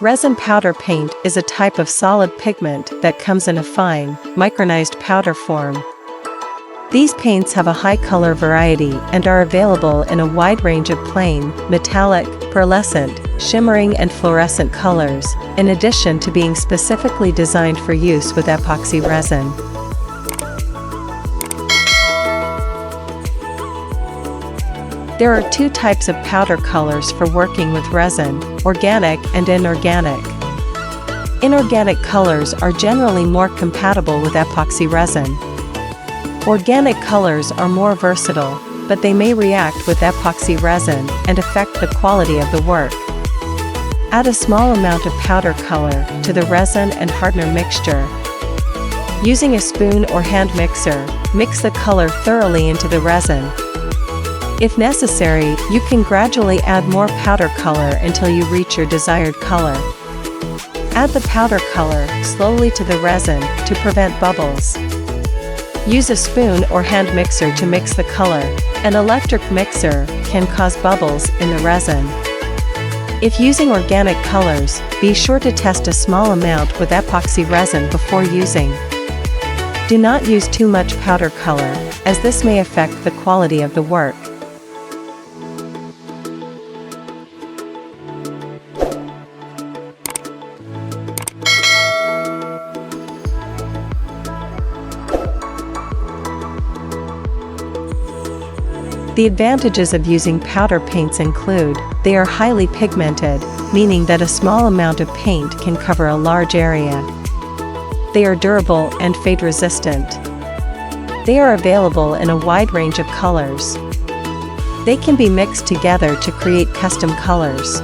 Resin powder paint is a type of solid pigment that comes in a fine, micronized powder form. These paints have a high color variety and are available in a wide range of plain, metallic, pearlescent, shimmering and fluorescent colors, in addition to being specifically designed for use with epoxy resin. There are two types of powder colors for working with resin: organic and inorganic. Inorganic colors are generally more compatible with epoxy resin. Organic colors are more versatile, but they may react with epoxy resin and affect the quality of the work. Add a small amount of powder color to the resin and hardener mixture. Using a spoon or hand mixer, mix the color thoroughly into the resin. If necessary, you can gradually add more powder color until you reach your desired color. Add the powder color slowly to the resin to prevent bubbles. Use a spoon or hand mixer to mix the color. An electric mixer can cause bubbles in the resin. If using organic colors, be sure to test a small amount with epoxy resin before using. Do not use too much powder color, as this may affect the quality of the work. The advantages of using powder paints include: they are highly pigmented, meaning that a small amount of paint can cover a large area. They are durable and fade resistant. They are available in a wide range of colors. They can be mixed together to create custom colors.